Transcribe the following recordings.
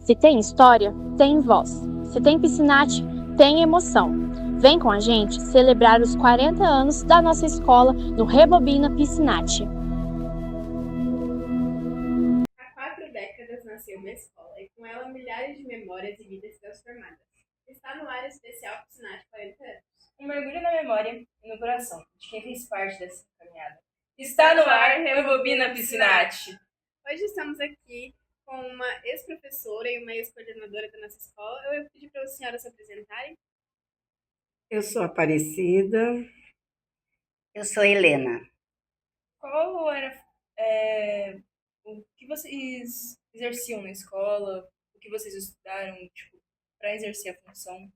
Se tem história, tem voz. Se tem Piscinate, tem emoção. Vem com a gente celebrar os 40 anos da nossa escola no Rebobina Piscinate. Há 4 décadas nasceu uma escola e com ela milhares de memórias e vidas transformadas. Está no ar especial Piscinate 40 anos. Um mergulho na memória e no coração de quem fez parte dessa caminhada. Está no ar Rebobina Piscinate. Hoje estamos aqui com uma ex-professora e uma ex-coordenadora da nossa escola. Eu vou pedir para as senhoras se apresentarem. Eu sou Aparecida. Eu sou Helena. Qual era o que vocês exerciam na escola? O que vocês estudaram para exercer a função?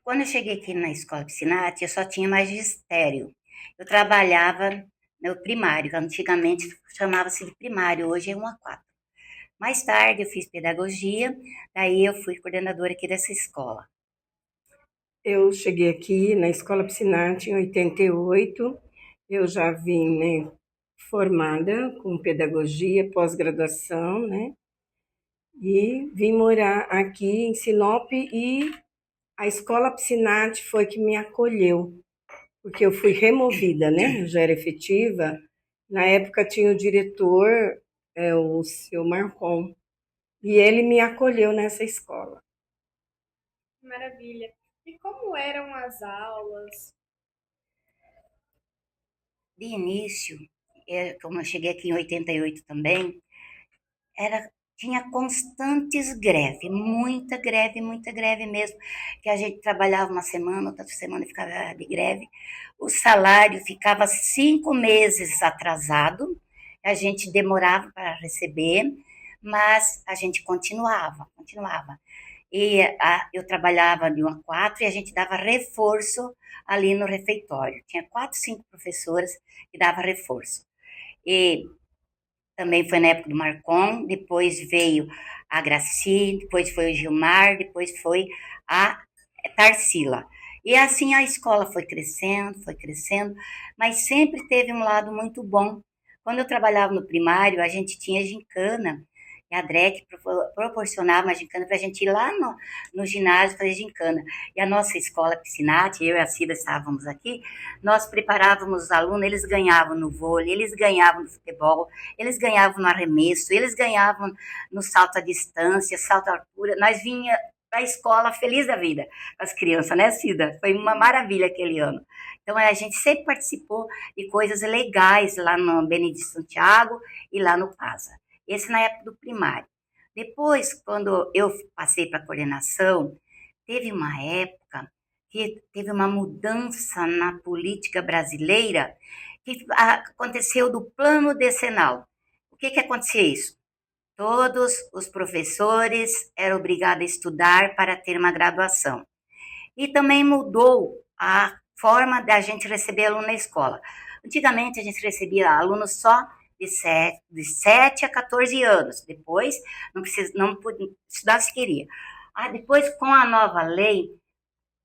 Quando eu cheguei aqui na escola Piscinate, eu só tinha magistério. Eu trabalhava no primário, que antigamente chamava-se de primário, hoje é 1 a 4. Mais tarde eu fiz pedagogia, daí eu fui coordenadora aqui dessa escola. Eu cheguei aqui na escola Piscinate em 88. Eu já vim formada com pedagogia, pós-graduação, E vim morar aqui em Sinop e a escola Piscinate foi que me acolheu, porque eu fui removida, Eu já era efetiva. Na época tinha o diretor, o seu Marcon, e ele me acolheu nessa escola. Maravilha. E como eram as aulas? De início, como eu cheguei aqui em 88 também, tinha constantes greves, muita greve mesmo, que a gente trabalhava uma semana, outra semana ficava de greve. O salário ficava 5 meses atrasado, a gente demorava para receber, mas a gente continuava. E eu trabalhava de 1 a 4 e a gente dava reforço ali no refeitório. Tinha 4, 5 professoras que davam reforço. E também foi na época do Marcon, depois veio a Graci, depois foi o Gilmar, depois foi a Tarsila. E assim a escola foi crescendo, mas sempre teve um lado muito bom. Quando eu trabalhava no primário, a gente tinha gincana, e a DREC proporcionava uma gincana para a gente ir lá no ginásio fazer gincana. E a nossa escola Piscinate, eu e a Cida estávamos aqui, nós preparávamos os alunos, eles ganhavam no vôlei, eles ganhavam no futebol, eles ganhavam no arremesso, eles ganhavam no salto à distância, salto à altura. Nós vinha para a escola feliz da vida, as crianças, né, Cida? Foi uma maravilha aquele ano. Então, a gente sempre participou de coisas legais lá no Benedito Santiago e lá no PASA. Esse na época do primário. Depois, quando eu passei para a coordenação, teve uma época que teve uma mudança na política brasileira que aconteceu do plano decenal. O que acontecia isso? Todos os professores eram obrigados a estudar para ter uma graduação. E também mudou a forma da gente receber aluno na escola. Antigamente, a gente recebia alunos só de 7 a 14 anos. Depois, não podia estudar se queria. Depois, com a nova lei,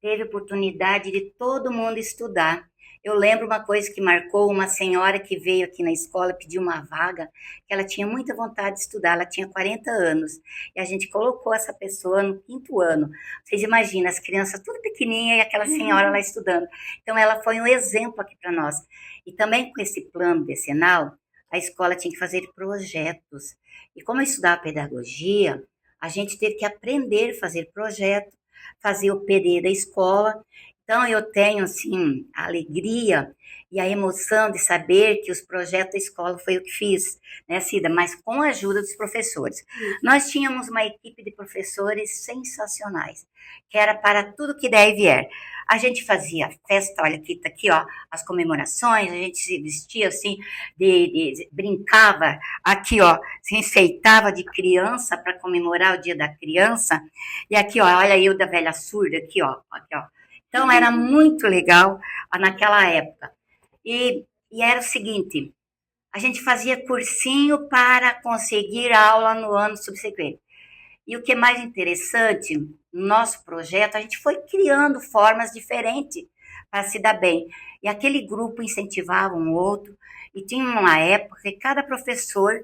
teve oportunidade de todo mundo estudar. Eu lembro uma coisa que marcou uma senhora que veio aqui na escola, pediu uma vaga, que ela tinha muita vontade de estudar, ela tinha 40 anos, e a gente colocou essa pessoa no 5º ano. Vocês imaginam, as crianças tudo pequenininha e aquela senhora lá estudando. Então, ela foi um exemplo aqui para nós. E também com esse plano decenal, a escola tinha que fazer projetos. E como eu estudava pedagogia, a gente teve que aprender a fazer projeto, fazer o PD da escola. Então, eu tenho, assim, a alegria e a emoção de saber que os projetos da escola foi o que fiz, né, Cida? Mas com a ajuda dos professores. Nós tínhamos uma equipe de professores sensacionais, que era para tudo que der e vier. A gente fazia festa, olha, aqui, tá aqui, ó, as comemorações, a gente se vestia assim, brincava aqui, ó, se enfeitava de criança para comemorar o dia da criança. E aqui, ó, olha eu da velha surda, aqui, ó. Então, era muito legal naquela época. E era o seguinte, a gente fazia cursinho para conseguir aula no ano subsequente. E o que é mais interessante, no nosso projeto, a gente foi criando formas diferentes para se dar bem. E aquele grupo incentivava um outro, e tinha uma época que cada professor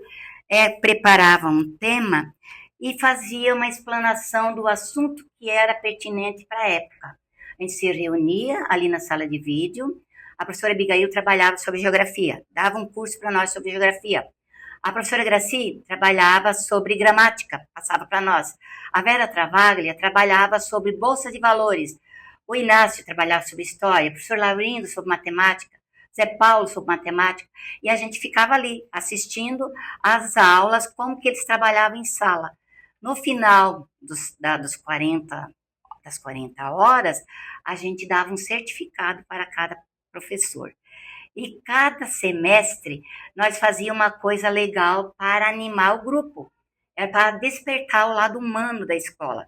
preparava um tema e fazia uma explanação do assunto que era pertinente para a época. A gente se reunia ali na sala de vídeo, a professora Abigail trabalhava sobre geografia, dava um curso para nós sobre geografia. A professora Graci trabalhava sobre gramática, passava para nós. A Vera Travaglia trabalhava sobre bolsa de valores. O Inácio trabalhava sobre história, o professor Laurindo sobre matemática, Zé Paulo sobre matemática. E a gente ficava ali assistindo às aulas, como que eles trabalhavam em sala. No final das 40 horas, a gente dava um certificado para cada professor. E cada semestre nós fazíamos uma coisa legal para animar o grupo, para despertar o lado humano da escola.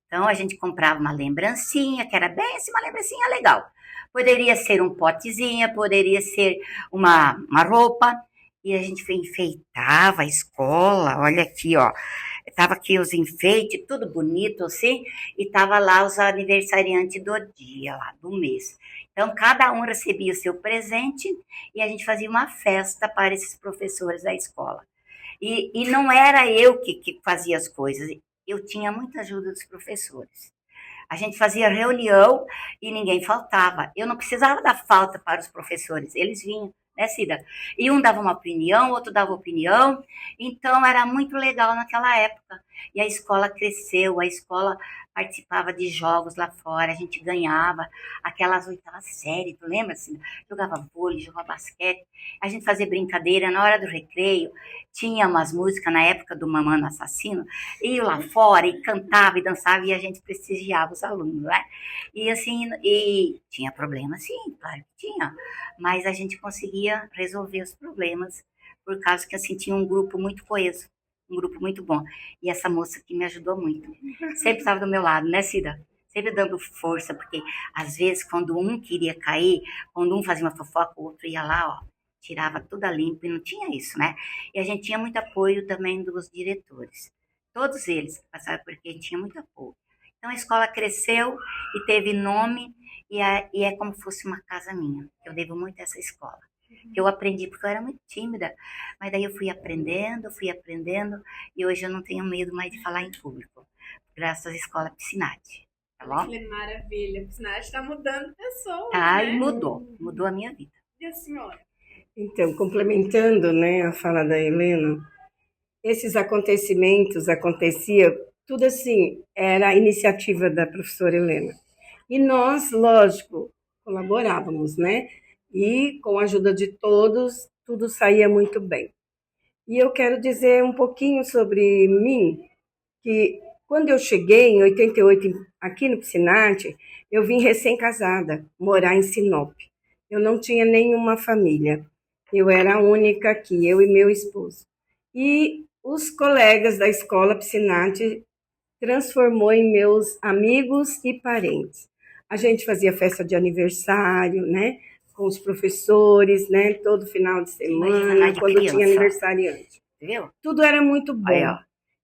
Então a gente comprava uma lembrancinha, que era bem assim, uma lembrancinha legal. Poderia ser um potezinho, poderia ser uma roupa, e a gente enfeitava a escola. Olha aqui, ó. Tava aqui os enfeites, tudo bonito assim, e tava lá os aniversariantes do dia, lá, do mês. Então, cada um recebia o seu presente e a gente fazia uma festa para esses professores da escola. E não era eu que fazia as coisas, eu tinha muita ajuda dos professores. A gente fazia reunião e ninguém faltava. Eu não precisava dar falta para os professores, eles vinham, né, Cida? E um dava uma opinião, outro dava opinião. Então, era muito legal naquela época. E a escola cresceu, a escola participava de jogos lá fora, a gente ganhava aquelas 8ª série, tu lembra, Cida? Jogava vôlei, jogava basquete, a gente fazia brincadeira na hora do recreio, tinha umas músicas na época do Mamãe Assassino, ia lá fora e cantava e dançava e a gente prestigiava os alunos, né? E assim, e tinha problema, sim, claro que tinha, mas a gente conseguia resolver os problemas por causa que assim tinha um grupo muito coeso, um grupo muito bom. E essa moça aqui me ajudou muito. Sempre estava do meu lado, né, Cida? Sempre dando força, porque às vezes quando um queria cair, quando um fazia uma fofoca, o outro ia lá, ó, tirava tudo a limpo, e não tinha isso, né? E a gente tinha muito apoio também dos diretores. Todos eles passaram por aqui, a gente tinha muito apoio. Então a escola cresceu e teve nome, e é como se fosse uma casa minha. Eu devo muito a essa escola. Eu aprendi porque eu era muito tímida, mas daí eu fui aprendendo, e hoje eu não tenho medo mais de falar em público, graças à escola Piscinati, tá bom? Que maravilha, a Piscinati está mudando pessoas, Tá, né? e mudou a minha vida. E a senhora? Então, complementando, né, a fala da Helena, esses acontecimentos acontecia tudo assim, era a iniciativa da professora Helena. E nós, lógico, colaborávamos, né? E com a ajuda de todos, tudo saía muito bem. E eu quero dizer um pouquinho sobre mim, que quando eu cheguei em 88 aqui no Piscinati, eu vim recém-casada, morar em Sinop. Eu não tinha nenhuma família. Eu era a única aqui, eu e meu esposo. E os colegas da escola Piscinati transformou em meus amigos e parentes. A gente fazia festa de aniversário, né? Com os professores, né? Todo final de semana, quando tinha aniversariante. Viu? Tudo era muito bom. Aí, ó.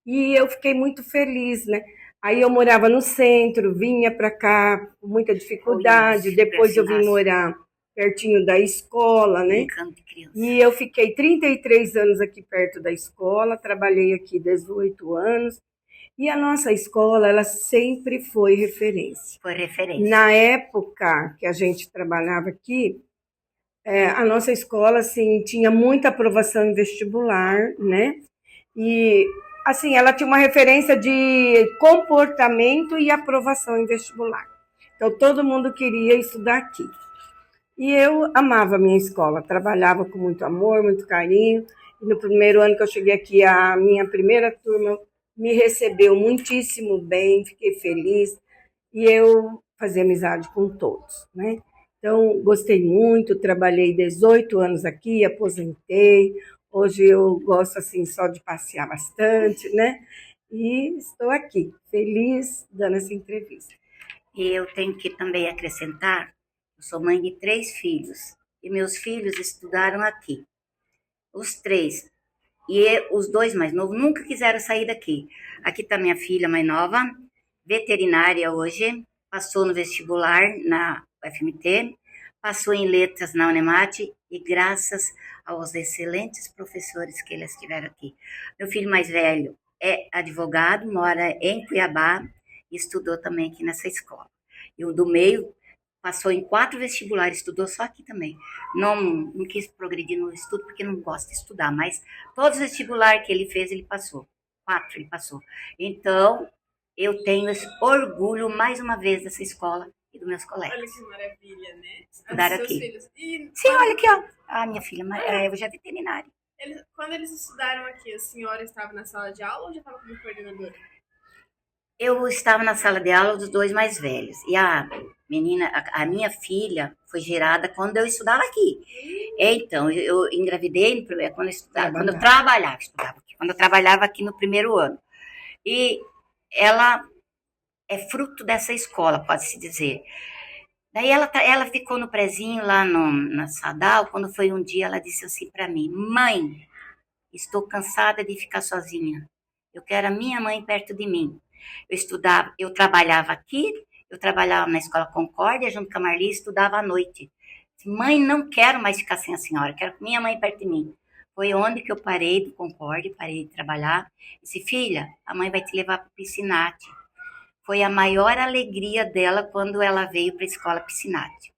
E eu fiquei muito feliz, né? Aí eu morava no centro, vinha para cá com muita dificuldade. Depois eu vim morar pertinho da escola, né? Brincando de criança. E eu fiquei 33 anos aqui perto da escola, trabalhei aqui 18 anos. E a nossa escola, ela sempre foi referência. Foi referência. Na época que a gente trabalhava aqui, a nossa escola, assim, tinha muita aprovação em vestibular, né? E, assim, ela tinha uma referência de comportamento e aprovação em vestibular. Então, todo mundo queria estudar aqui. E eu amava a minha escola, trabalhava com muito amor, muito carinho. E no primeiro ano que eu cheguei aqui, a minha primeira turma me recebeu muitíssimo bem, fiquei feliz. E eu fazia amizade com todos, né? Então, gostei muito, trabalhei 18 anos aqui, aposentei. Hoje eu gosto, assim, só de passear bastante, né? E estou aqui, feliz, dando essa entrevista. E eu tenho que também acrescentar, eu sou mãe de 3 filhos, e meus filhos estudaram aqui. Os 3. E os 2 mais novos nunca quiseram sair daqui. Aqui está minha filha mais nova, veterinária hoje, passou no vestibular na UFMT, passou em letras na Unemate e graças aos excelentes professores que eles tiveram aqui. Meu filho mais velho é advogado, mora em Cuiabá e estudou também aqui nessa escola. E o do meio passou em 4 vestibulares, estudou só aqui também. Não quis progredir no estudo porque não gosta de estudar, mas todos os vestibulares que ele fez, ele passou. 4 ele passou. Então, eu tenho esse orgulho, mais uma vez, dessa escola e dos meus colegas. Olha que maravilha, né? Estudaram Seus aqui. filhos. E Sim, olha aqui, ó. Ah, minha filha, eu já é veterinária. quando eles estudaram aqui, a senhora estava na sala de aula ou já estava como coordenadora? Eu estava na sala de aula dos 2 mais velhos. E a menina, a minha filha, foi gerada quando eu estudava aqui. Então, eu engravidei quando eu estudava, quando eu trabalhava aqui no primeiro ano. E ela é fruto dessa escola, pode-se dizer. Daí ela ficou no prezinho lá na Sadal, quando foi um dia, ela disse assim para mim: mãe, estou cansada de ficar sozinha. Eu quero a minha mãe perto de mim. Eu trabalhava aqui, eu trabalhava na Escola Concórdia, junto com a Marli, estudava à noite. Mãe, não quero mais ficar sem a senhora, quero minha mãe perto de mim. Foi onde que eu parei do Concórdia, parei de trabalhar. Disse: filha, a mãe vai te levar para o Piscinati. Foi a maior alegria dela quando ela veio para a escola Piscinati.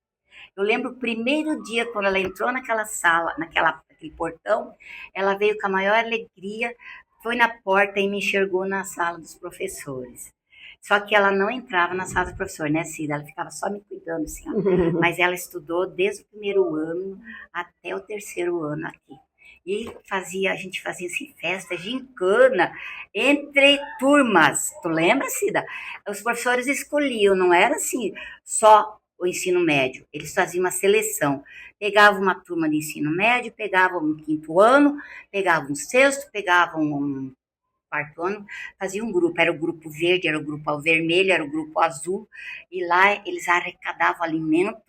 Eu lembro o primeiro dia, quando ela entrou naquela sala, naquele portão, ela veio com a maior alegria, foi na porta e me enxergou na sala dos professores. Só que ela não entrava na sala dos professores, né, Cida? Ela ficava só me cuidando, assim, ó. Mas ela estudou desde o primeiro ano até o 3º ano aqui. E a gente fazia assim, festa, gincana, entre turmas. Tu lembra, Cida? Os professores escolhiam, não era assim, só o ensino médio. Eles faziam uma seleção. Pegavam uma turma de ensino médio, pegavam um 5º ano, pegavam um 6º, pegavam um 4º ano, faziam um grupo. Era o grupo verde, era o grupo vermelho, era o grupo azul. E lá eles arrecadavam alimento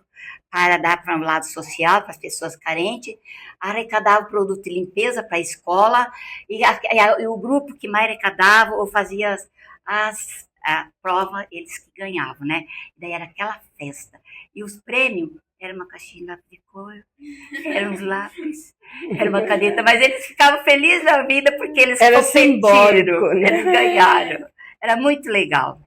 para dar para o lado social, para as pessoas carentes, arrecadava produto de limpeza para a escola, e o grupo que mais arrecadava ou fazia a prova, eles que ganhavam, né? E daí era aquela festa. E os prêmios era uma caixinha de lápis de cor, eram uns lápis, era uma caneta, mas eles ficavam felizes da vida porque eles Era competiram, simbólico, né? eles ganharam. Era muito legal.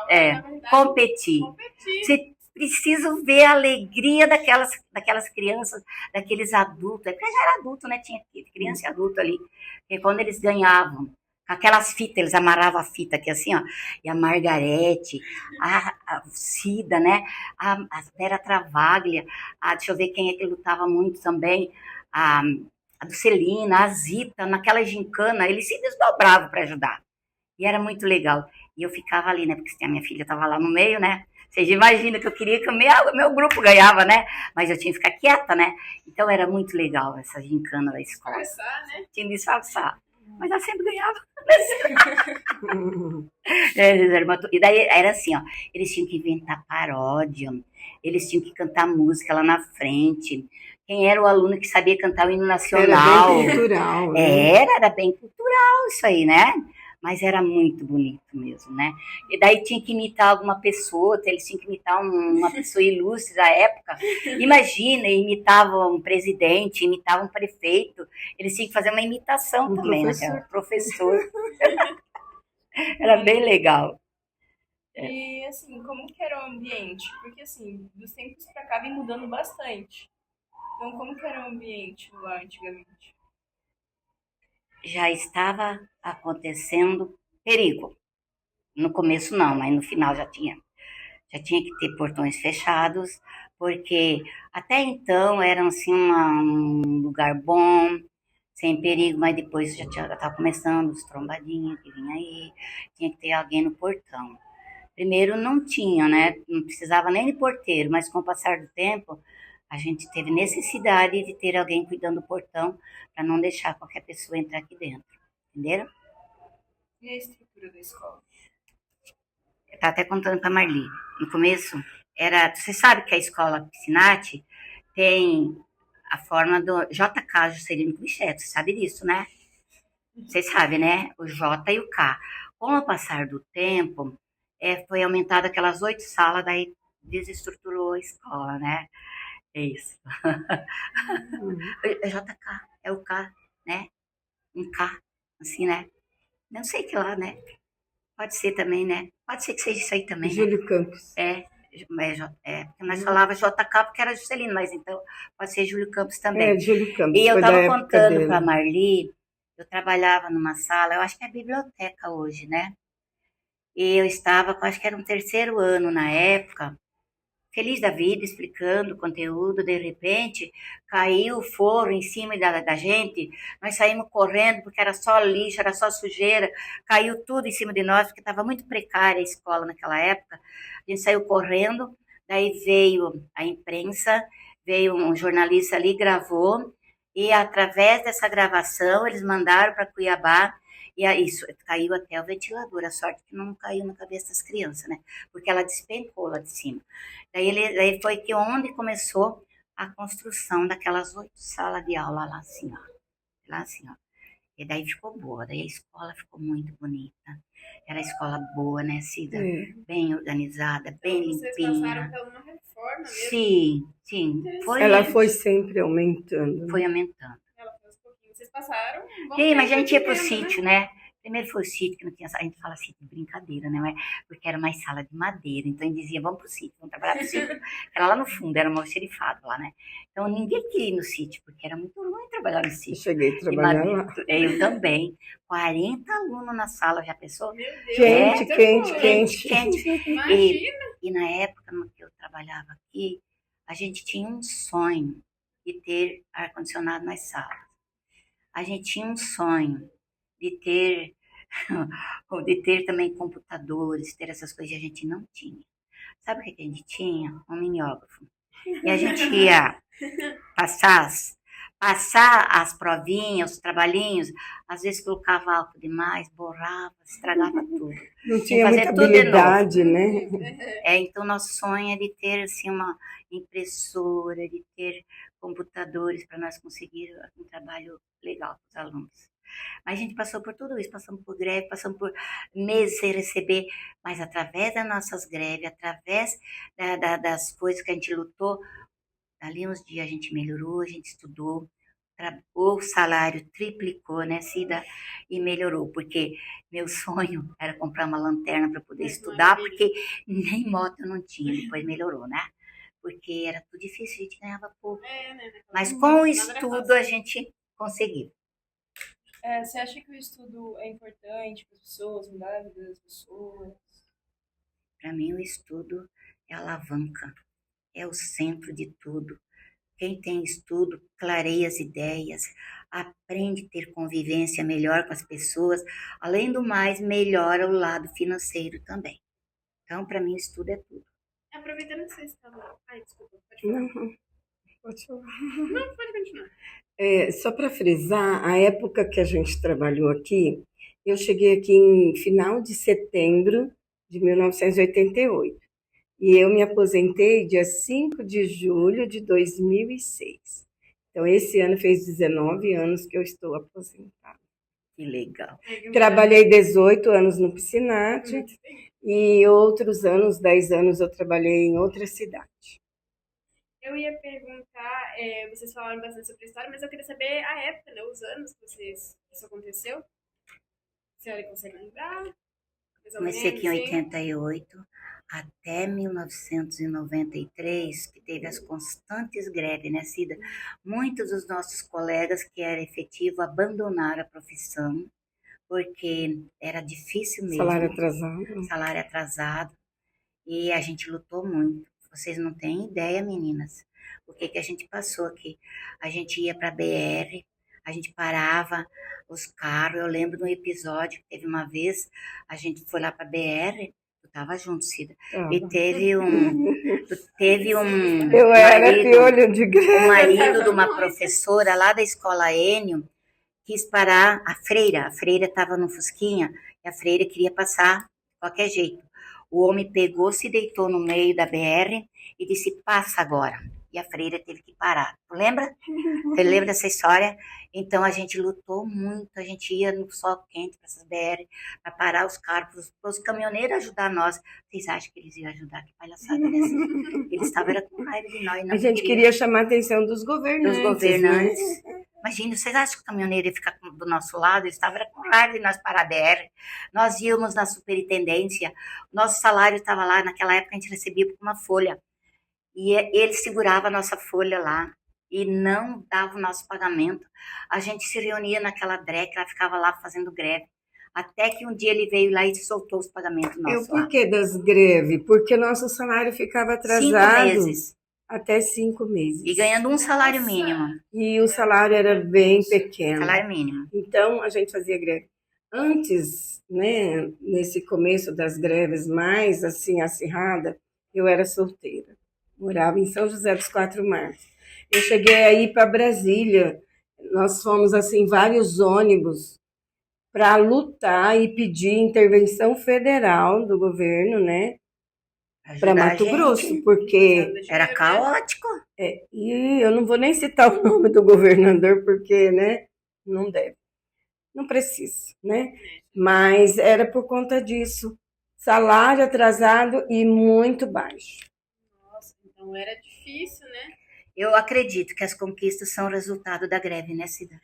Na verdade, Competir. competir. Você precisa ver a alegria daquelas crianças, daqueles adultos. É porque já era adulto, né? Tinha criança e adulto ali. Porque quando eles ganhavam, aquelas fitas, eles amarravam a fita aqui assim, ó. E a Margarete, a Cida, né? A Vera Travaglia, deixa eu ver quem é que lutava muito também, a Dulcelina, a Zita, naquela gincana, eles se desdobravam para ajudar. E era muito legal. E eu ficava ali, né? Porque a minha filha estava lá no meio, né? Vocês imaginam que eu queria que o meu grupo ganhava, né? Mas eu tinha que ficar quieta, né? Então era muito legal essa gincana da escola. Disfarçar, né? Tinha que disfarçar. Mas ela sempre ganhava. E daí era assim, ó. Eles tinham que inventar paródia. Eles tinham que cantar música lá na frente. Quem era o aluno que sabia cantar o hino nacional? Era bem cultural, né? Era bem cultural isso aí, né? Mas era muito bonito mesmo, né? E daí tinha que imitar alguma pessoa, eles tinham que imitar uma pessoa ilustre da época. Imagina, imitavam um presidente, imitavam um prefeito, eles tinham que fazer uma imitação também, né? Professor. Era bem legal. E, assim, como que era o ambiente? Porque, assim, dos tempos pra cá vem mudando bastante. Então, como que era o ambiente lá antigamente? Já estava acontecendo perigo. No começo não, mas no final já tinha. Já tinha que ter portões fechados, porque até então era assim um lugar bom, sem perigo, mas depois já estava começando os trombadinhos que vinha aí, tinha que ter alguém no portão. Primeiro não tinha, né? Não precisava nem de porteiro, mas com o passar do tempo, a gente teve necessidade de ter alguém cuidando do portão para não deixar qualquer pessoa entrar aqui dentro. Entenderam? E a estrutura da escola? Eu estava até contando para a Marli. No começo, você sabe que a escola Piscinati tem a forma do JK, Juscelino Kubitschek, você sabe disso, né? Vocês sabem, né? O J e o K. Com o passar do tempo, foi aumentado aquelas 8 salas, daí desestruturou a escola, né? É isso. É JK, é o K, né? Um K, assim, né? Não sei que lá, né? Pode ser também, né? Pode ser que seja isso aí também, né? Júlio Campos. Porque nós falava JK porque era Juscelino, mas então pode ser Júlio Campos também. Júlio Campos. E eu foi da estava época contando dele. para a Marli, eu trabalhava numa sala, eu acho que é biblioteca hoje, né? E eu estava, acho que era um terceiro ano na época, feliz da vida, explicando o conteúdo, de repente, caiu o forro em cima da gente, nós saímos correndo, porque era só lixo, era só sujeira, caiu tudo em cima de nós, porque estava muito precária a escola naquela época, a gente saiu correndo, daí veio a imprensa, veio um jornalista ali, gravou, e através dessa gravação, eles mandaram para Cuiabá, e isso caiu até o ventilador, a sorte que não caiu na cabeça das crianças, né? Porque ela despencou lá de cima. Daí foi que onde começou a construção daquelas 8 salas de aula lá assim, ó. Lá assim, ó. E daí ficou boa, daí a escola ficou muito bonita. Era escola boa, né, Cida? Bem organizada, bem Vocês limpinha. passaram por uma reforma mesmo? Sim. Ela foi sempre aumentando. Foi aumentando. Ela foi aos pouquinhos. Vocês passaram um bom Sim, mas a tempo gente ia pro vivendo, sítio, né? Primeiro foi o sítio, que não tinha. A gente fala sítio de brincadeira, né? Porque era mais sala de madeira. Então a gente dizia, vamos pro sítio, vamos trabalhar no sítio. Era lá no fundo, era um almoxerifado lá, né? Então ninguém queria ir no sítio, porque era muito ruim trabalhar no Eu sítio. cheguei a trabalhar lá. Eu também. 40 alunos na sala, já pensou? Meu Deus, Quente. Imagina. E na época no que eu trabalhava aqui, a gente tinha um sonho de ter ar-condicionado nas salas. A gente tinha um sonho de ter também computadores, ter essas coisas, a gente não tinha. Sabe o que a gente tinha? Um mimeógrafo. E a gente ia passar as provinhas, os trabalhinhos, às vezes colocava álcool demais, borrava, estragava tudo. Não tinha muita habilidade, né? Então, nosso sonho é de ter assim, uma impressora, de ter computadores para nós conseguir um trabalho legal para os alunos. Mas a gente passou por tudo isso, passamos por greve, passamos por meses sem receber, mas através das nossas greves, através das coisas que a gente lutou, ali uns dias a gente melhorou, a gente estudou, o salário triplicou, né, Cida? E melhorou, porque meu sonho era comprar uma lanterna para poder estudar, porque nem moto eu não tinha, depois melhorou, né? Porque era tudo difícil, a gente ganhava pouco. Né? Mas com o estudo a gente conseguiu. Você acha que o estudo é importante para as pessoas, mudar a vida das pessoas? Para mim, o estudo é a alavanca, é o centro de tudo. Quem tem estudo clareia as ideias, aprende a ter convivência melhor com as pessoas, além do mais, melhora o lado financeiro também. Então, para mim, o estudo é tudo. Aproveitando que vocês estavam... Ai, desculpa, pode falar. Não, pode falar. Não, pode continuar. Só para frisar, a época que a gente trabalhou aqui, eu cheguei aqui em final de setembro de 1988. E eu me aposentei dia 5 de julho de 2006. Então, esse ano fez 19 anos que eu estou aposentada. Que legal. Trabalhei 18 anos no Piscinati e outros anos, 10 anos, eu trabalhei em outra cidade. Eu ia perguntar, vocês falaram bastante sobre a história, mas eu queria saber a época, né, os anos que isso aconteceu. A senhora consegue lembrar? Comecei aqui em 88 até 1993, que teve as constantes greves, né, Cida? Muitos dos nossos colegas que era efetivo abandonaram a profissão, porque era difícil mesmo. Salário atrasado. E a gente lutou muito. Vocês não têm ideia, meninas, o que a gente passou aqui. A gente ia para a BR, a gente parava os carros. Eu lembro de um episódio, teve uma vez, a gente foi lá para a BR, tu tava junto, Cida, e teve um eu era piolho de greve. O marido de uma professora lá da escola Enio quis parar a freira estava no Fusquinha, e a freira queria passar de qualquer jeito. O homem pegou, se deitou no meio da BR e disse, passa agora. e a freira teve que parar. Tu lembra? Você lembra dessa história? Então a gente lutou muito, a gente ia no sol quente para essas BR, para parar os carros, para os caminhoneiros ajudar nós. Vocês acham que eles iam ajudar? Que palhaçada dessa? Eles estavam era com raiva de nós. Não A gente queria chamar a atenção dos governantes. dos governantes. Imagina, vocês acham que o caminhoneiro ia ficar do nosso lado? Eles estavam com raiva de nós parar a BR. Nós íamos na superintendência, nosso salário estava lá, naquela época a gente recebia por uma folha. E ele segurava a nossa folha lá e não dava o nosso pagamento. A gente se reunia naquela breca, ela ficava lá fazendo greve. Até que um dia ele veio lá e soltou os pagamentos E o nossos lá. porquê das greves? Porque nosso salário ficava 5 atrasado meses. até 5 meses. E ganhando um salário mínimo. E o salário era bem pequeno. Salário mínimo. Então, a gente fazia greve. Antes, né, nesse começo das greves mais assim acirrada, eu era solteira. Morava em São José dos Quatro Mares. Eu cheguei aí para Brasília. Nós fomos assim vários ônibus para lutar e pedir intervenção federal do governo, né, para Ajudar a Mato gente. Grosso, porque Era caótico. e eu não vou nem citar o nome do governador porque, né, não deve. Não precisa, né? Mas era por conta disso. Salário atrasado e muito baixo. Nossa, então era difícil, né? Eu acredito que as conquistas são resultado da greve, né, Cida?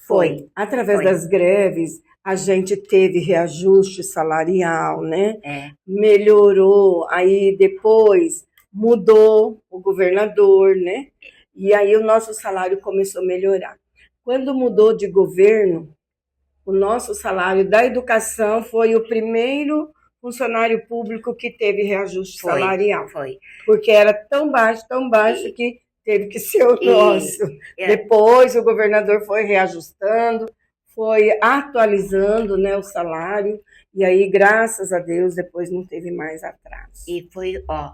Foi. Através Foi. das greves, a gente teve reajuste salarial, né? É. Melhorou. Aí depois mudou o governador, né? E aí o nosso salário começou a melhorar. Quando mudou de governo, o nosso salário da educação foi o primeiro funcionário público que teve reajuste Foi. salarial. Foi. Porque era tão baixo que teve que ser o E- nosso. é. Depois o governador foi reajustando, foi atualizando, né, o salário, e aí, graças a Deus, depois não teve mais atraso. E foi, ó,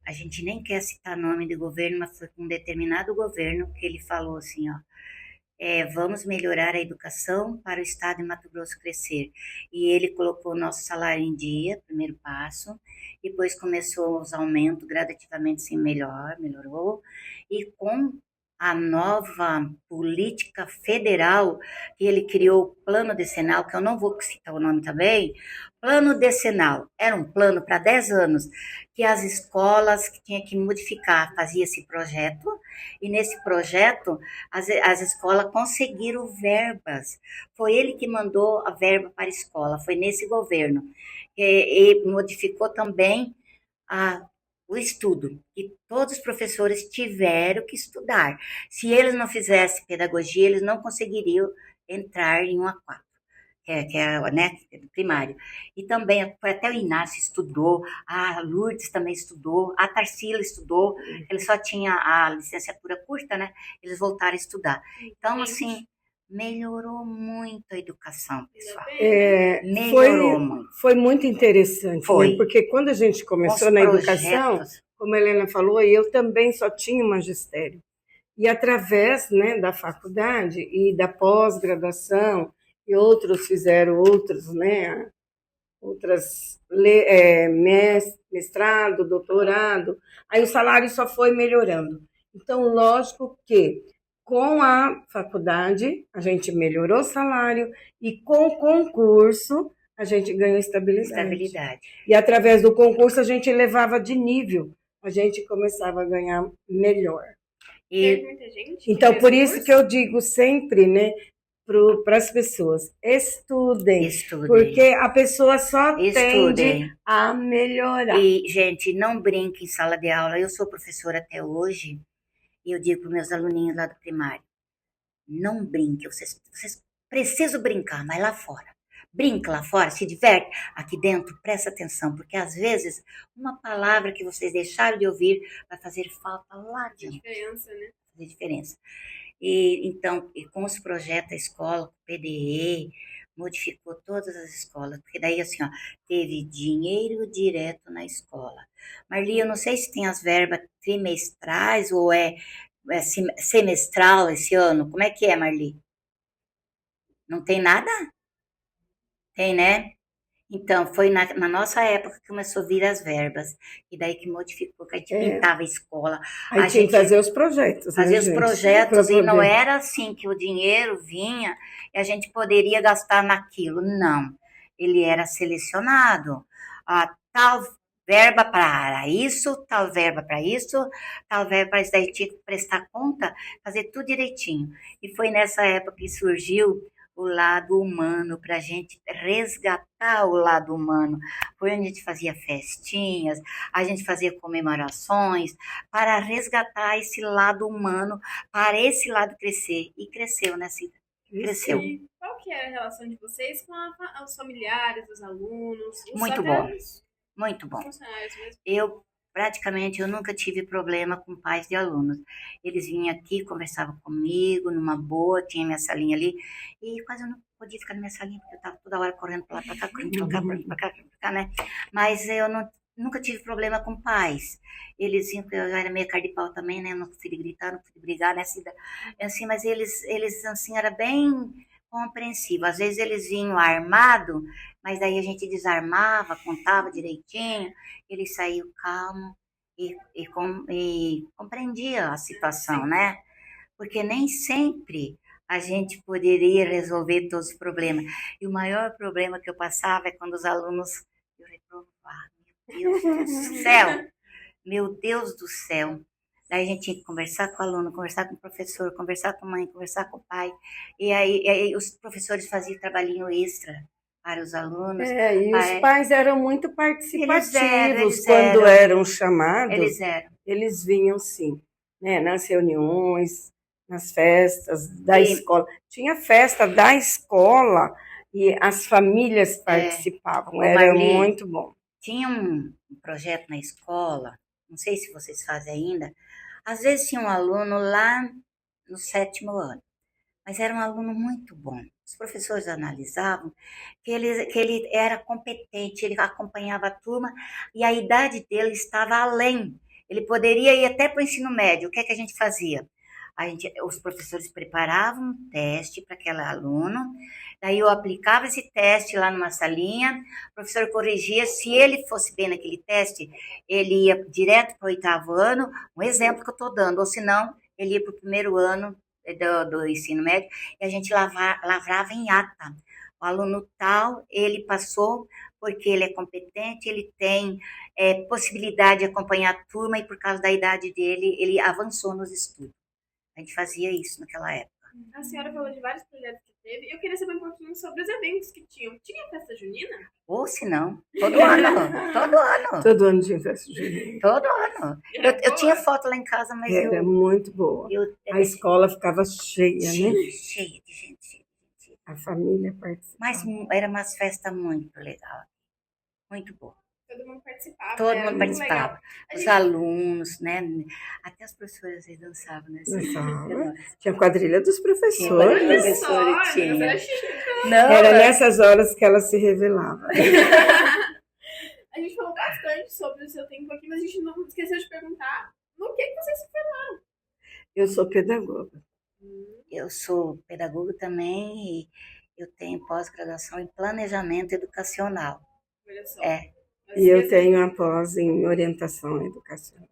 a gente nem quer citar nome de governo, mas foi com um determinado governo que ele falou assim, ó, vamos melhorar a educação para o estado de Mato Grosso crescer. E ele colocou o nosso salário em dia, primeiro passo, depois começou os aumentos gradativamente, sim, melhorou, e com a nova política federal, que ele criou o plano decenal, que eu não vou citar o nome também, plano decenal, era um plano para 10 anos, que as escolas que tinha que modificar, fazia esse projeto, e nesse projeto as escolas conseguiram verbas. Foi ele que mandou a verba para a escola, foi nesse governo. E modificou também o estudo, e todos os professores tiveram que estudar. Se eles não fizessem pedagogia, eles não conseguiriam entrar em 1 a 4, que é, né, primário. E também até o Inácio estudou, a Lourdes também estudou, a Tarsila estudou, ele só tinha a licenciatura curta, né? Eles voltaram a estudar. Então, assim, melhorou muito a educação, pessoal. Melhorou muito. Foi muito interessante, Foi. né? Porque quando a gente começou Os na educação, projetos. como a Helena falou, eu também só tinha o magistério. E através, né, da faculdade e da pós-graduação, e outros fizeram outros, né, mestrado, doutorado, aí o salário só foi melhorando. Então, lógico que com a faculdade a gente melhorou o salário e com o concurso a gente ganhou estabilidade. E através do concurso a gente elevava de nível, a gente começava a ganhar melhor. Teve muita gente que Então, fez por isso curso? que eu digo sempre, né, para as pessoas, estudem, Estudem. porque a pessoa só tende Estudem. a melhorar. E, gente, não brinque em sala de aula. Eu sou professora até hoje e eu digo para meus aluninhos lá do primário, não brinque, vocês precisam brincar, mas lá fora. Brinca lá fora, se diverte. Aqui dentro, presta atenção, porque às vezes uma palavra que vocês deixaram de ouvir vai fazer falta lá Tem dentro. diferença, né? Fazer diferença. E então, e com os projetos da escola, com o PDE, modificou todas as escolas, porque daí assim, ó, teve dinheiro direto na escola. Marli, eu não sei se tem as verbas trimestrais ou é semestral esse ano. Como é que é, Marli? Não tem nada? Tem, né? Então, foi na nossa época que começou a vir as verbas. E daí que modificou, que a gente pintava a escola. Aí A tinha que gente fazer os projetos, né, fazia os gente? projetos Pra e não poder. era assim que o dinheiro vinha e a gente poderia gastar naquilo. Não. Ele era selecionado. Tal verba para isso, tal verba para isso, tal verba para isso. Daí tinha que prestar conta, fazer tudo direitinho. E foi nessa época que surgiu o lado humano, para a gente resgatar o lado humano. Foi onde a gente fazia festinhas, a gente fazia comemorações, para resgatar esse lado humano, para esse lado crescer. E cresceu, né, Cida? Cresceu. E qual que é a relação de vocês com os familiares, os alunos, Muito até bom, os muito bom. funcionários mesmo? Eu nunca tive problema com pais de alunos. Eles vinham aqui, conversavam comigo, numa boa, tinha minha salinha ali, e quase eu não podia ficar na minha salinha, porque eu estava toda hora correndo para lá, para cá, correndo para cá, correndo para cá, correndo pra cá, né? Mas eu nunca tive problema com pais. Eles vinham, porque eu era meio cara de pau também, né? Eu não fui gritar, não fui brigar, né? Assim, mas eles assim, era bem compreensivo. Às vezes eles vinham armado, mas daí a gente desarmava, contava direitinho, ele saiu calmo e compreendia a situação, né? Porque nem sempre a gente poderia resolver todos os problemas. E o maior problema que eu passava é quando os alunos eu reprovava. Meu Deus do céu! Meu Deus do céu! Daí a gente tinha que conversar com o aluno, conversar com o professor, conversar com a mãe, conversar com o pai. E aí os professores faziam trabalhinho extra para os alunos. E os pais eram muito participativos Eles quando eram chamados. Eles eram. Eles vinham, sim, né, nas reuniões, nas festas da escola. Tinha festa da escola e as famílias participavam. Era Marli, muito bom. Tinha um projeto na escola, não sei se vocês fazem ainda. Às vezes tinha um aluno lá no 7º ano, mas era um aluno muito bom. Os professores analisavam que ele era competente, ele acompanhava a turma e a idade dele estava além. Ele poderia ir até para o ensino médio. O que é que a gente fazia? Os professores preparavam um teste para aquele aluno, daí eu aplicava esse teste lá numa salinha, o professor corrigia, se ele fosse bem naquele teste, ele ia direto para o 8º ano, um exemplo que eu estou dando, ou se não, ele ia para o 1º ano do ensino médio, e a gente lavrava em ata. O aluno tal, ele passou porque ele é competente, ele tem possibilidade de acompanhar a turma, e por causa da idade dele, ele avançou nos estudos. A gente fazia isso naquela época. A senhora falou de vários projetos que teve. Eu queria saber um pouquinho sobre os eventos que tinham. Tinha festa junina? Ou se não, todo ano, todo ano. Todo ano tinha festa junina. Todo ano. Eu tinha foto lá em casa, mas Era muito boa. A escola ficava cheia, né? Cheia de gente. A família participava. Mas era uma festa muito legal. Muito boa. Todo mundo participava. Todo mundo participava. Os alunos, né? Até as professoras aí dançavam, né? Dançava. Tinha quadrilha dos professores. Era nessas horas que ela se revelava. A gente falou bastante sobre o seu tempo aqui, mas a gente não esqueceu de perguntar no que você se formou. Eu sou pedagoga. Eu sou pedagoga também e eu tenho pós-graduação em planejamento educacional. Olha só. E eu tenho a pós em orientação educacional.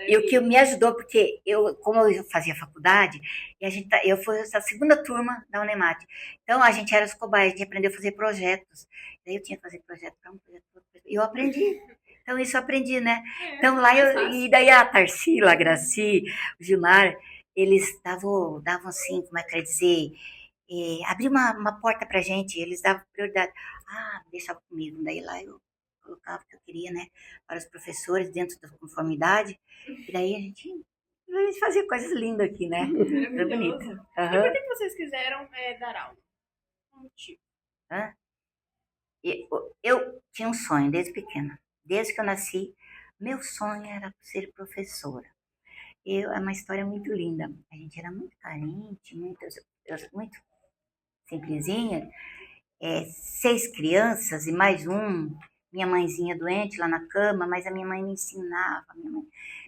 E o que me ajudou, porque como eu fazia faculdade, e eu fui a segunda turma da Unemat. Então, a gente era os cobaias, a gente aprendeu a fazer projetos. Daí eu tinha que fazer projeto para um, projeto para outro. E eu aprendi. Então, isso eu aprendi, né? Então, lá e daí a Tarsila, a Graci, o Gilmar, eles davam assim, como é que eu ia dizer, abrir uma porta pra gente, eles davam prioridade. Deixava comigo. Daí lá eu colocava o que eu queria, né, para os professores dentro da conformidade, e daí a gente fazia coisas lindas aqui, né? Era bonito. E por que vocês quiseram dar aula? Qual motivo? Eu tinha um sonho desde pequena. Desde que eu nasci, meu sonho era ser professora. É uma história muito linda. A gente era muito carente, muito simplesinha. 6 crianças e mais minha mãezinha doente lá na cama, mas a minha mãe me ensinava, minha mãe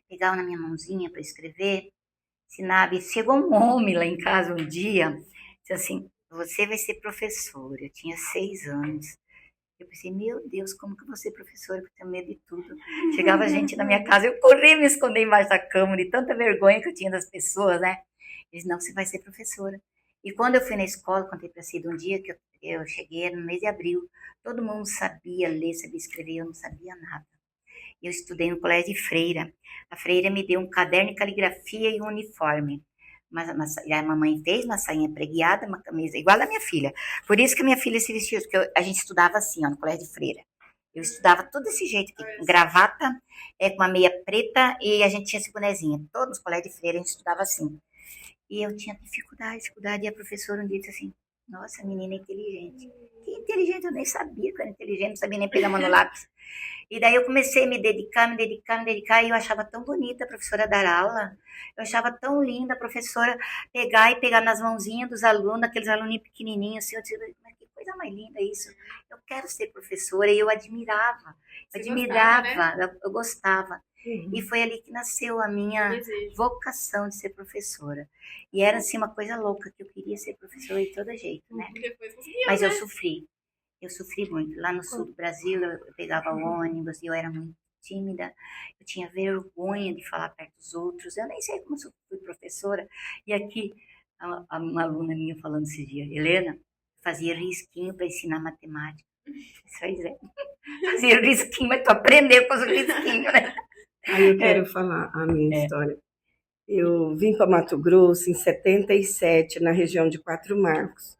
pegava na minha mãozinha para escrever, ensinava. E chegou um homem lá em casa um dia, disse assim, você vai ser professora. Eu tinha 6 anos. Eu pensei, meu Deus, como que eu vou ser professora? Que eu tenho medo de tudo. Chegava gente na minha casa, eu corria me esconder embaixo da cama, de tanta vergonha que eu tinha das pessoas, né? Eles, não, você vai ser professora. E quando eu fui na escola, contei para Cida um dia que eu cheguei, era no mês de abril, todo mundo sabia ler, sabia escrever, eu não sabia nada. Eu estudei no colégio de Freira. A Freira me deu um caderno de caligrafia e um uniforme. Mas a mamãe fez uma sainha preguiada, uma camisa igual a da minha filha. Por isso que a minha filha se vestiu, porque a gente estudava assim, ó, no colégio de Freira. Eu estudava tudo desse jeito aqui, com gravata, com uma meia preta, e a gente tinha esse bonezinho. Todos os colégios de Freira a gente estudava assim. E eu tinha dificuldade, e a professora um dia disse assim, nossa, a menina é inteligente. Que inteligente, eu nem sabia que eu era inteligente, não sabia nem pegar a mão no lápis. E daí eu comecei a me dedicar, e eu achava tão bonita a professora dar aula, eu achava tão linda a professora pegar nas mãozinhas dos alunos, aqueles aluninhos pequenininhos, assim, eu dizia, mas que coisa mais linda isso, eu quero ser professora, e eu admirava, eu gostava. E foi ali que nasceu a minha vocação de ser professora. E era assim uma coisa louca, que eu queria ser professora de todo jeito, né? Mas eu sofri muito. Lá no sul do Brasil, eu pegava ônibus, eu era muito tímida, eu tinha vergonha de falar perto dos outros, eu nem sei como eu fui professora. E aqui, uma aluna minha falando esse dia, Helena, fazia risquinho para ensinar matemática. Isso aí, Zé. Fazia risquinho, mas tu aprendeu com os risquinhos, né? Aí eu quero falar a minha história. Eu vim para Mato Grosso em 77, na região de Quatro Marcos.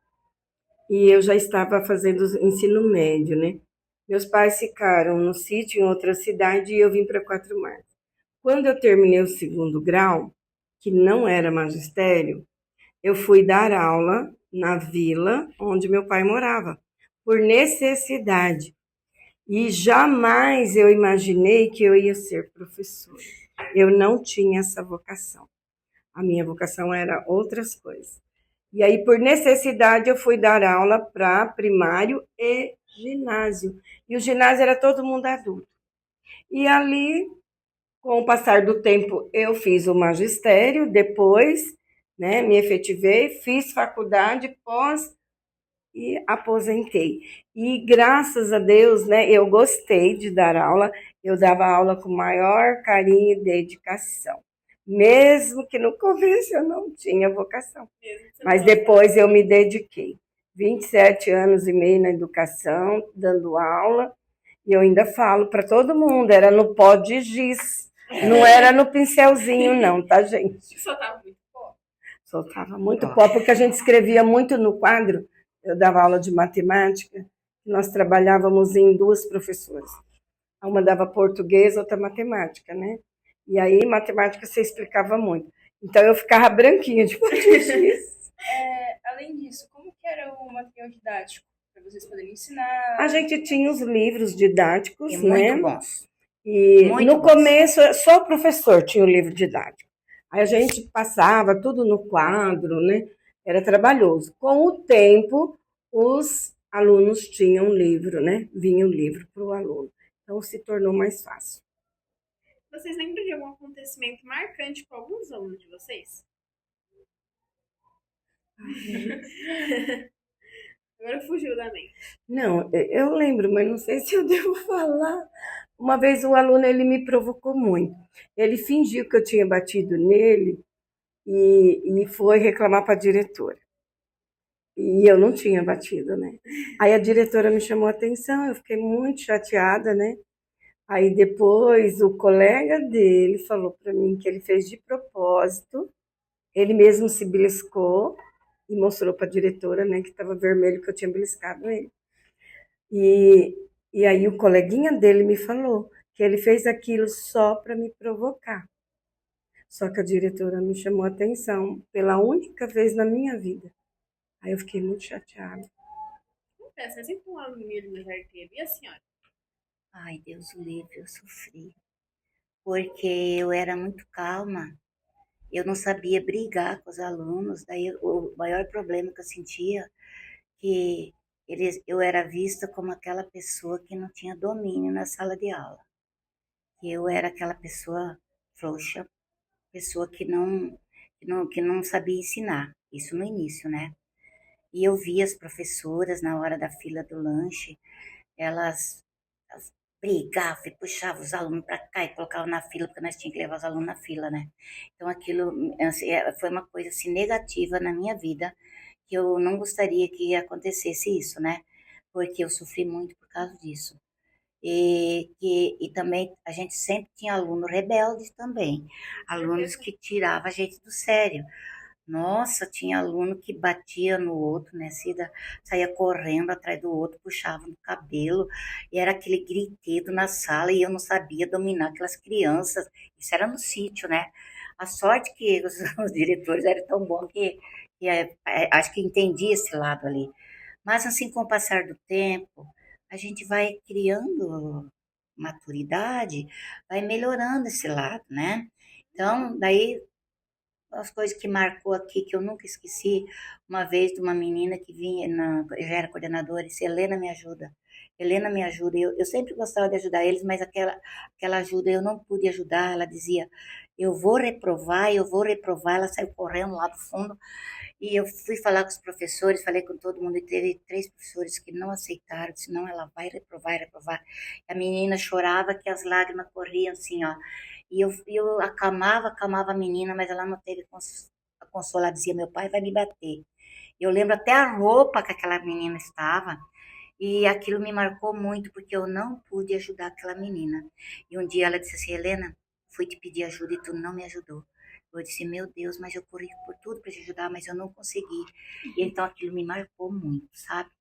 E eu já estava fazendo ensino médio, né? Meus pais ficaram no sítio em outra cidade e eu vim para Quatro Marcos. Quando eu terminei o segundo grau, que não era magistério, eu fui dar aula na vila onde meu pai morava, por necessidade. E jamais eu imaginei que eu ia ser professora. Eu não tinha essa vocação. A minha vocação era outras coisas. E aí, por necessidade, eu fui dar aula para primário e ginásio. E o ginásio era todo mundo adulto. E ali, com o passar do tempo, eu fiz o magistério, depois, né, me efetivei, fiz faculdade, pós e aposentei. E graças a Deus, né, eu gostei de dar aula, eu dava aula com maior carinho e dedicação. Mesmo que no começo eu não tinha vocação. Mas depois eu me dediquei. 27 anos e meio na educação, dando aula, e eu ainda falo para todo mundo, era no pó de giz, não era no pincelzinho não, tá, gente? Soltava muito pó. Soltava muito pó, porque a gente escrevia muito no quadro. Eu dava aula de matemática, nós trabalhávamos em duas professoras. Uma dava português, outra matemática, né? E aí, matemática, você explicava muito. Então, eu ficava branquinha de português. Além disso, como que era o material didático? Para vocês poderem ensinar? A gente tinha os livros didáticos, E né? muito bons. E Muito no bons. começo, só o professor tinha o livro didático. Aí a gente passava tudo no quadro, né? Era trabalhoso. Com o tempo, os alunos tinham livro, né? Vinha o livro para o aluno. Então, se tornou mais fácil. Vocês lembram de algum acontecimento marcante com alguns alunos de vocês? Agora fugiu da mente. Não, eu lembro, mas não sei se eu devo falar. Uma vez o aluno, ele me provocou muito. Ele fingiu que eu tinha batido nele e foi reclamar para a diretora. E eu não tinha batido, né? Aí a diretora me chamou a atenção, eu fiquei muito chateada, né? Aí depois o colega dele falou para mim que ele fez de propósito, ele mesmo se beliscou e mostrou para a diretora, né, que estava vermelho, que eu tinha beliscado ele. E aí o coleguinha dele me falou que ele fez aquilo só para me provocar. Só que a diretora me chamou a atenção pela única vez na minha vida. Aí eu fiquei muito chateada. Confesso, é sempre um aluno meu mais arteiro. E a senhora? Ai, Deus o livre, eu sofri. Porque eu era muito calma. Eu não sabia brigar com os alunos. Daí o maior problema que eu sentia que eu era vista como aquela pessoa que não tinha domínio na sala de aula. Que eu era aquela pessoa frouxa, pessoa que não sabia ensinar. Isso no início, né? E eu via as professoras na hora da fila do lanche, elas brigavam e puxavam os alunos para cá e colocavam na fila, porque nós tínhamos que levar os alunos na fila, né? Então aquilo assim, foi uma coisa assim, negativa na minha vida, que eu não gostaria que acontecesse isso, né? Porque eu sofri muito por causa disso. E também a gente sempre tinha aluno rebelde também, alunos que tiravam a gente do sério. Nossa, tinha aluno que batia no outro, né, Cida? Saía correndo atrás do outro, puxava no cabelo, e era aquele griteiro na sala, e eu não sabia dominar aquelas crianças. Isso era no sítio, né? A sorte que os diretores eram tão bons que acho que entendi esse lado ali. Mas assim, com o passar do tempo, a gente vai criando maturidade, vai melhorando esse lado, né? Então, daí as coisas que marcou aqui, que eu nunca esqueci, uma vez de uma menina que vinha, eu já era coordenadora, e disse, Helena me ajuda. Helena me ajuda. Eu sempre gostava de ajudar eles, mas aquela ajuda eu não pude ajudar. Ela dizia, eu vou reprovar, eu vou reprovar. Ela saiu correndo lá do fundo. E eu fui falar com os professores, falei com todo mundo, e teve 3 professores que não aceitaram, disse, não, ela vai reprovar, vai reprovar. A menina chorava que as lágrimas corriam assim, ó. E eu acalmava a menina, mas ela não teve a consolar, dizia, meu pai vai me bater. Eu lembro até a roupa que aquela menina estava, e aquilo me marcou muito, porque eu não pude ajudar aquela menina. E um dia ela disse assim, Helena, fui te pedir ajuda e tu não me ajudou. Eu disse, meu Deus, mas eu corri por tudo para te ajudar, mas eu não consegui. E então aquilo me marcou muito, sabe?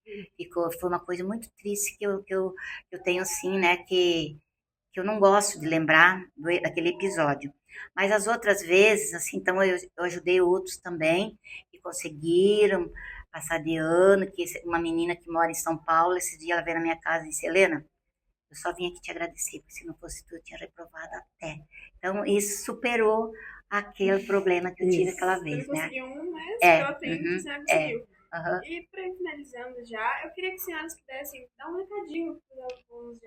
Foi uma coisa muito triste que eu tenho assim, né? Que eu não gosto de lembrar daquele episódio. Mas as outras vezes, assim, então eu ajudei outros também que conseguiram passar de ano, que uma menina que mora em São Paulo, esse dia ela veio na minha casa e disse, Helena, eu só vim aqui te agradecer, porque se não fosse tu, eu tinha reprovado até. Então, isso superou aquele problema que eu tive aquela Você vez, não né? conseguiu um, mas É, pela frente uhum, você não conseguiu. aham. E para ir finalizando já, eu queria que as senhoras pudessem dar um recadinho para os alunos,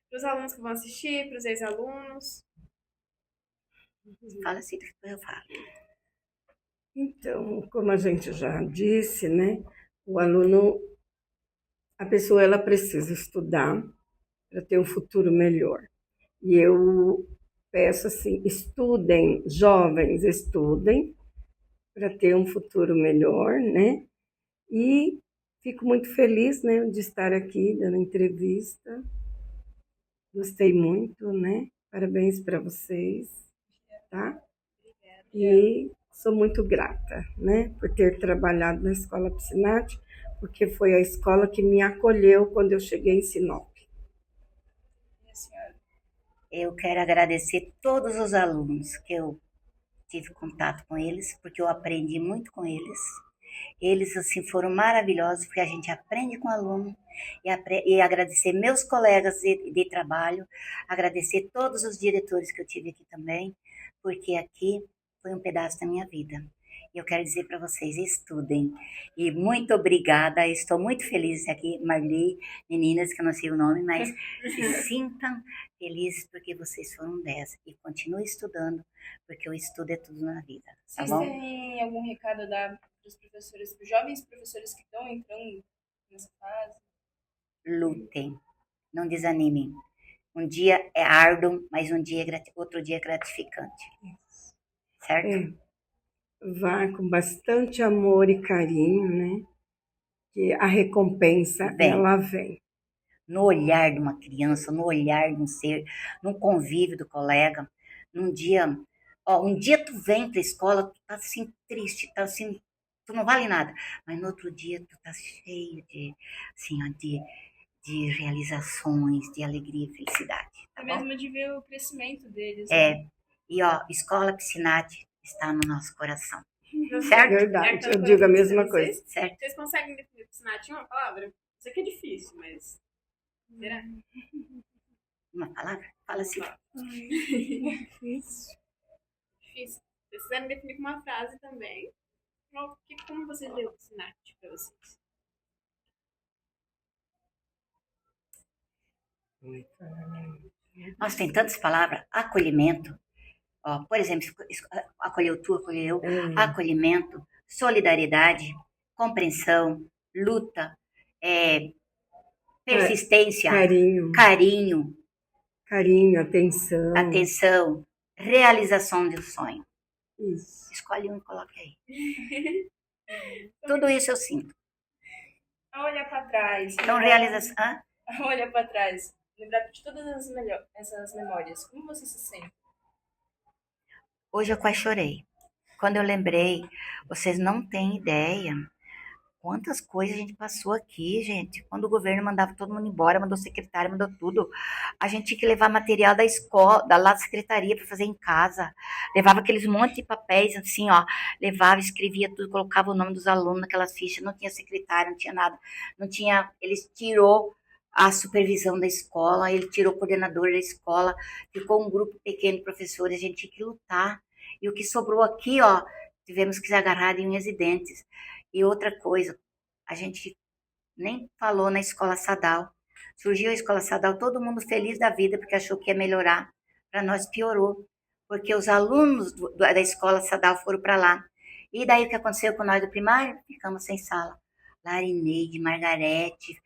para os alunos que vão assistir, para os ex-alunos. Fala assim, depois eu falo. Então, como a gente já disse, né, o aluno, a pessoa ela precisa estudar para ter um futuro melhor. E eu peço assim, estudem, jovens, estudem para ter um futuro melhor, né? E fico muito feliz, né, de estar aqui dando entrevista. Gostei muito, né? Parabéns para vocês, tá? E sou muito grata, né, por ter trabalhado na Escola Piscinati, porque foi a escola que me acolheu quando eu cheguei em Sinop. Eu quero agradecer todos os alunos que eu tive contato com eles, porque eu aprendi muito com eles. Eles, assim, foram maravilhosos, porque a gente aprende com o aluno, e agradecer meus colegas de trabalho, agradecer todos os diretores que eu tive aqui também, porque aqui foi um pedaço da minha vida. E eu quero dizer para vocês, estudem. E muito obrigada, estou muito feliz aqui, Marli, meninas, que eu não sei o nome, mas se sintam felizes porque vocês foram 10. E continuem estudando, porque o estudo é tudo na vida, tá Vocês bom? têm algum recado a dar para os professores, para os jovens professores que estão entrando nessa fase? Lutem, não desanimem. Um dia é árduo, mas outro dia é gratificante. Certo? É, vá com bastante amor e carinho, né? Que a recompensa, Vem. ela vem. No olhar de uma criança, no olhar de um ser, no convívio do colega, um dia tu vem para a escola, tu tá assim triste, tá assim, tu não vale nada, mas no outro dia tu tá cheio de, assim, ó, de realizações, de alegria e felicidade, tá É bom? mesmo de ver o crescimento deles. Né? E ó, Escola Piscinati está no nosso coração, É certo? verdade, eu digo a mesma coisa. Certo? Vocês conseguem definir o Piscinati em uma palavra? Isso aqui é difícil, mas... Será? Uma palavra? Fala assim. Difícil. Se vocês quiserem definir com uma frase também, como você lê o Piscinati para vocês? Nossa, tem tantas palavras. Acolhimento. Ó, por exemplo, acolheu tu, acolheu eu. Acolhimento, solidariedade, compreensão, luta, persistência, Carinho, carinho, atenção. atenção, realização de um sonho. Isso. Escolhe um e coloque aí. Tudo isso eu sinto. Olha pra trás. Então, realização. Hã? Olha pra trás. Lembrar de todas essas memórias. Como você se sente? Hoje eu quase chorei. Quando eu lembrei, vocês não têm ideia quantas coisas a gente passou aqui, gente. Quando o governo mandava todo mundo embora, mandou secretária, mandou tudo. A gente tinha que levar material da escola, lá da secretaria para fazer em casa. Levava aqueles monte de papéis, assim, ó. Levava, escrevia tudo, colocava o nome dos alunos naquelas fichas. Não tinha secretária, não tinha nada. Não tinha. Eles tirou a supervisão da escola, ele tirou o coordenador da escola. Ficou um grupo pequeno de professores, a gente tinha que lutar. E o que sobrou aqui, ó, tivemos que se agarrar de unhas e dentes. E outra coisa, a gente nem falou na escola Sadal. Surgiu a escola Sadal, todo mundo feliz da vida, porque achou que ia melhorar. Para nós piorou, porque os alunos da escola Sadal foram para lá. E daí o que aconteceu com nós do primário? Ficamos sem sala. Larineide, Margarete,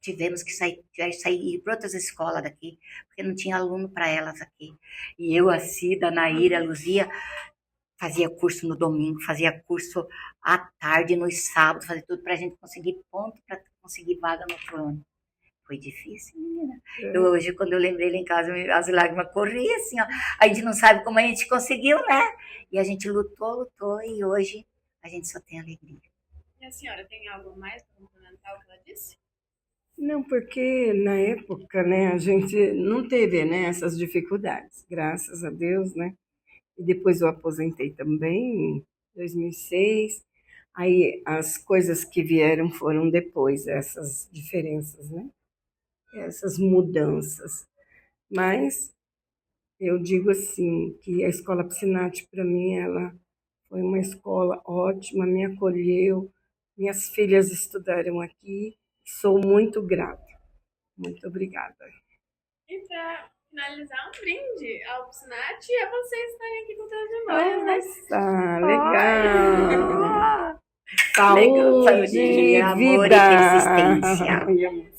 tivemos que sair para outras escolas daqui, porque não tinha aluno para elas aqui. E eu, a Cida, a Naíra, a Luzia, fazia curso no domingo, fazia curso à tarde, nos sábados, fazia tudo para a gente conseguir ponto, para conseguir vaga no outro ano. Foi difícil, menina. Hoje, quando eu lembrei lá em casa, as lágrimas corriam assim, ó. A gente não sabe como a gente conseguiu, né? E a gente lutou, e hoje a gente só tem alegria. E a senhora tem algo mais para complementar o que ela disse? Não, porque na época, né, a gente não teve, né, essas dificuldades, graças a Deus, né? E depois eu aposentei também, em 2006. Aí as coisas que vieram foram depois, essas diferenças, né? Essas mudanças. Mas eu digo assim, que a Escola Piscinati, para mim, ela foi uma escola ótima, me acolheu, minhas filhas estudaram aqui, sou muito grata. Muito obrigada. E para finalizar, um brinde ao Piscinati e a vocês estarem aqui contando as memórias, né? Nossa, legal! Saúde, Saúde, amor vida! e persistência. E amor.